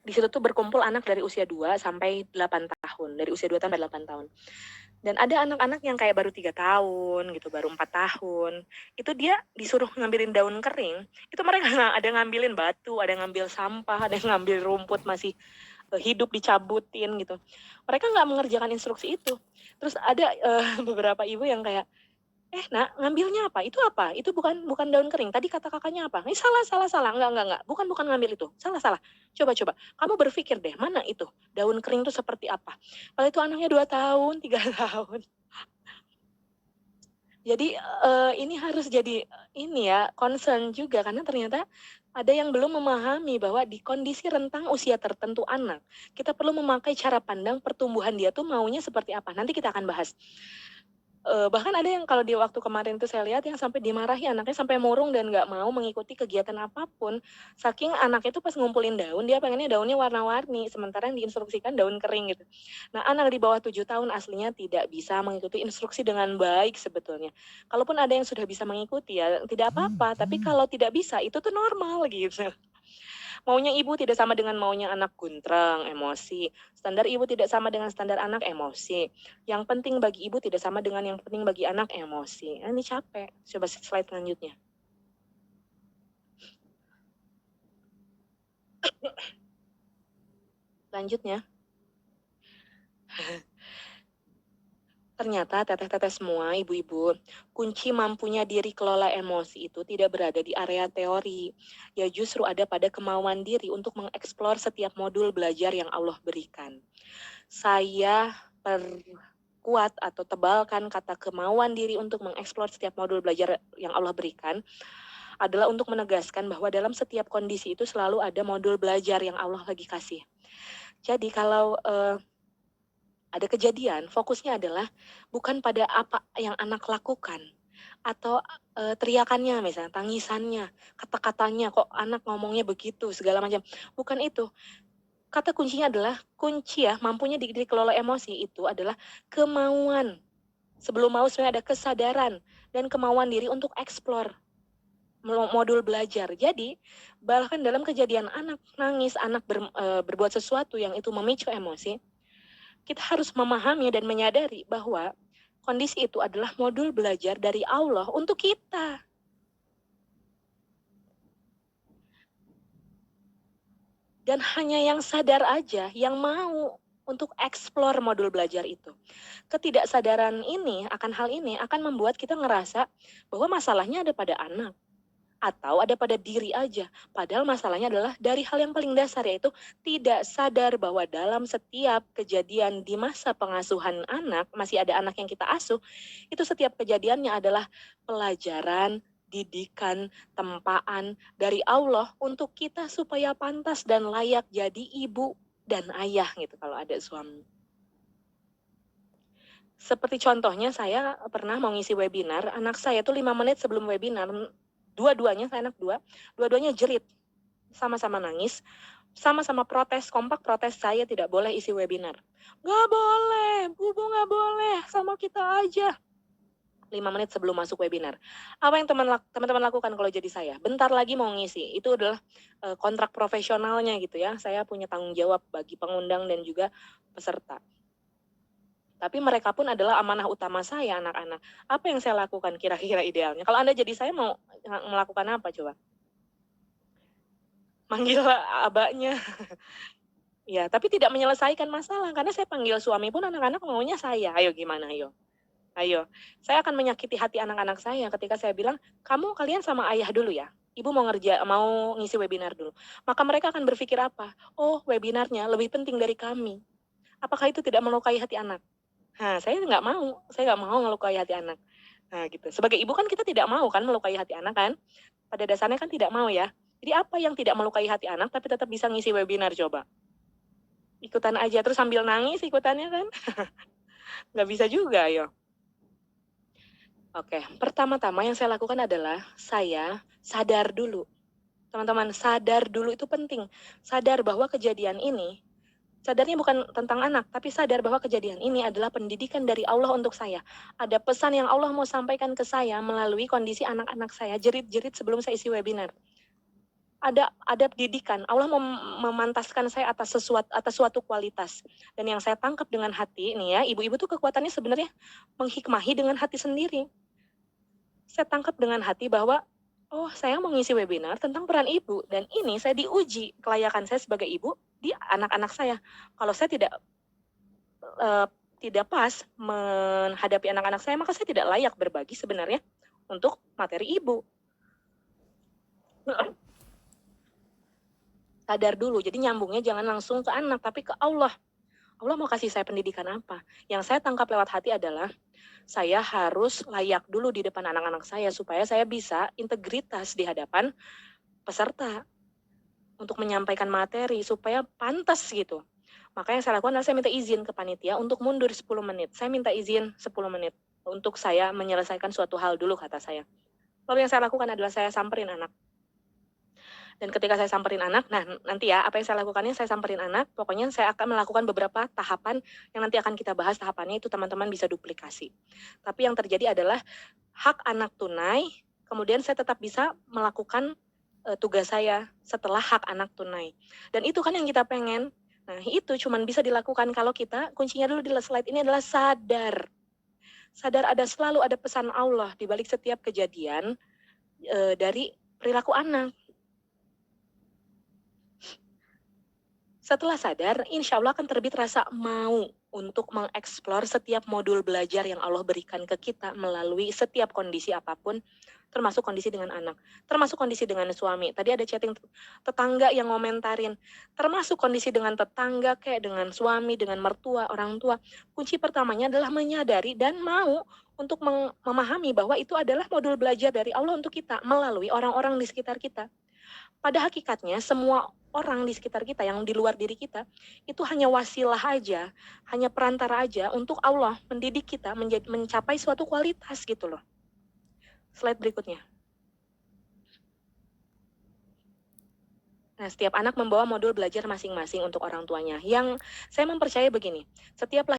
Di situ tuh berkumpul anak dari usia 2 sampai 8 tahun, dari usia 2 sampai 8 tahun. Dan ada anak-anak yang kayak baru 3 tahun gitu, baru 4 tahun, itu dia disuruh ngambilin daun kering, itu mereka ada ngambilin batu, ada ngambil sampah, ada ngambil rumput masih hidup dicabutin gitu. Mereka nggak mengerjakan instruksi itu. Terus ada beberapa ibu yang kayak, nak, ngambilnya apa? Itu apa? Itu bukan daun kering. Tadi kata kakaknya apa? Ini salah. Enggak. Bukan ngambil itu. Salah. Coba. Kamu berpikir deh, mana itu? Daun kering itu seperti apa? Kalau itu anaknya 2 tahun, 3 tahun. Jadi ini harus jadi ini ya, concern juga karena ternyata ada yang belum memahami bahwa di kondisi rentang usia tertentu anak, kita perlu memakai cara pandang pertumbuhan dia tuh maunya seperti apa. Nanti kita akan bahas. Bahkan ada yang kalau di waktu kemarin tuh saya lihat yang sampai dimarahi anaknya sampai murung dan nggak mau mengikuti kegiatan apapun. Saking anaknya tuh pas ngumpulin daun, dia pengennya daunnya warna-warni, sementara yang diinstruksikan daun kering gitu. Nah, anak di bawah 7 tahun aslinya tidak bisa mengikuti instruksi dengan baik sebetulnya. Kalaupun ada yang sudah bisa mengikuti ya tidak apa-apa, tapi kalau tidak bisa itu tuh normal gitu. Maunya ibu tidak sama dengan maunya anak guntreng, emosi. Standar ibu tidak sama dengan standar anak, emosi. Yang penting bagi ibu tidak sama dengan yang penting bagi anak, emosi. Ini capek. Coba slide selanjutnya. Lanjutnya. Ternyata teteh-teteh semua, ibu-ibu, kunci mampunya diri kelola emosi itu tidak berada di area teori. Ya justru ada pada kemauan diri untuk mengeksplor setiap modul belajar yang Allah berikan. Saya perkuat atau tebalkan kata kemauan diri untuk mengeksplor setiap modul belajar yang Allah berikan adalah untuk menegaskan bahwa dalam setiap kondisi itu selalu ada modul belajar yang Allah lagi kasih. Jadi kalau ada kejadian, fokusnya adalah bukan pada apa yang anak lakukan atau teriakannya misalnya, tangisannya, kata-katanya, kok anak ngomongnya begitu, segala macam. Bukan itu. Kata kuncinya adalah kunci ya, mampunya dikelola emosi itu adalah kemauan. Sebelum mau sebenarnya ada kesadaran dan kemauan diri untuk eksplor modul belajar. Jadi, bahkan dalam kejadian anak nangis, anak berbuat sesuatu yang itu memicu emosi, kita harus memahami dan menyadari bahwa kondisi itu adalah modul belajar dari Allah untuk kita. Dan hanya yang sadar aja yang mau untuk eksplor modul belajar itu. Ketidaksadaran ini akan hal ini akan membuat kita ngerasa bahwa masalahnya ada pada anak atau ada pada diri aja. Padahal masalahnya adalah dari hal yang paling dasar, yaitu tidak sadar bahwa dalam setiap kejadian di masa pengasuhan anak, masih ada anak yang kita asuh, itu setiap kejadiannya adalah pelajaran, didikan, tempaan dari Allah untuk kita supaya pantas dan layak jadi ibu dan ayah gitu kalau ada suami. Seperti contohnya saya pernah mau ngisi webinar, anak saya tuh 5 menit sebelum webinar, dua-duanya, saya anak dua-duanya jerit, sama-sama nangis, sama-sama protes, kompak protes saya tidak boleh isi webinar. Nggak boleh, Bubu nggak boleh, sama kita aja. 5 menit sebelum masuk webinar. Apa yang teman-teman lakukan kalau jadi saya? Bentar lagi mau ngisi, itu adalah kontrak profesionalnya gitu ya, saya punya tanggung jawab bagi pengundang dan juga peserta. Tapi mereka pun adalah amanah utama saya, anak-anak. Apa yang saya lakukan kira-kira idealnya? Kalau Anda jadi saya mau melakukan apa coba? Manggil abahnya. Ya, tapi tidak menyelesaikan masalah karena saya panggil suami pun anak-anak maunya saya. Ayo gimana, ayo. Ayo. Saya akan menyakiti hati anak-anak saya ketika saya bilang, kalian sama ayah dulu ya. Ibu mau ngisi webinar dulu. Maka mereka akan berpikir apa? Oh, webinarnya lebih penting dari kami. Apakah itu tidak melukai hati anak? Nah, saya nggak mau melukai hati anak. Nah, gitu. Sebagai ibu kan kita tidak mau kan melukai hati anak kan? Pada dasarnya kan tidak mau ya. Jadi apa yang tidak melukai hati anak tapi tetap bisa ngisi webinar coba? Ikutan aja terus sambil nangis ikutannya kan? Nggak bisa juga yo. Oke, pertama-tama yang saya lakukan adalah saya sadar dulu. Teman-teman, sadar dulu itu penting. Sadar bahwa kejadian ini, sadarnya bukan tentang anak, tapi sadar bahwa kejadian ini adalah pendidikan dari Allah untuk saya. Ada pesan yang Allah mau sampaikan ke saya melalui kondisi anak-anak saya, jerit-jerit sebelum saya isi webinar. ada didikan. Allah memantaskan saya atas suatu kualitas. Dan yang saya tangkap dengan hati nih ya, ibu-ibu tuh kekuatannya sebenarnya menghikmahi dengan hati sendiri. Saya tangkap dengan hati bahwa oh, saya mau ngisi webinar tentang peran ibu, dan ini saya diuji kelayakan saya sebagai ibu di anak-anak saya. Kalau saya tidak pas menghadapi anak-anak saya, maka saya tidak layak berbagi sebenarnya untuk materi ibu. Sadar dulu, jadi nyambungnya jangan langsung ke anak, tapi ke Allah. Allah mau kasih saya pendidikan apa? Yang saya tangkap lewat hati adalah, saya harus layak dulu di depan anak-anak saya, supaya saya bisa integritas di hadapan peserta untuk menyampaikan materi, supaya pantas gitu. Maka yang saya lakukan adalah saya minta izin ke panitia untuk mundur 10 menit. Saya minta izin 10 menit untuk saya menyelesaikan suatu hal dulu, kata saya. Lalu yang saya lakukan adalah saya samperin anak. Dan ketika saya samperin anak, nah nanti ya apa yang saya lakukannya, saya samperin anak, pokoknya saya akan melakukan beberapa tahapan yang nanti akan kita bahas, tahapannya itu teman-teman bisa duplikasi. Tapi yang terjadi adalah hak anak tunai, kemudian saya tetap bisa melakukan tugas saya setelah hak anak tunai. Dan itu kan yang kita pengen. Nah itu cuman bisa dilakukan kalau kita, kuncinya dulu di slide ini adalah sadar. Sadar selalu ada pesan Allah di balik setiap kejadian dari perilaku anak. Setelah sadar, insya Allah akan terbit rasa mau untuk mengeksplor setiap modul belajar yang Allah berikan ke kita melalui setiap kondisi apapun, termasuk kondisi dengan anak, termasuk kondisi dengan suami. Tadi ada chatting tetangga yang ngomentarin, termasuk kondisi dengan tetangga, kayak dengan suami, dengan mertua, orang tua. Kunci pertamanya adalah menyadari dan mau untuk memahami bahwa itu adalah modul belajar dari Allah untuk kita melalui orang-orang di sekitar kita. Pada hakikatnya semua orang di sekitar kita yang di luar diri kita itu hanya wasilah aja, hanya perantara aja untuk Allah mendidik kita mencapai suatu kualitas gitu loh. Slide berikutnya. Nah, setiap anak membawa modul belajar masing-masing untuk orang tuanya. Yang saya mempercayai begini, setiap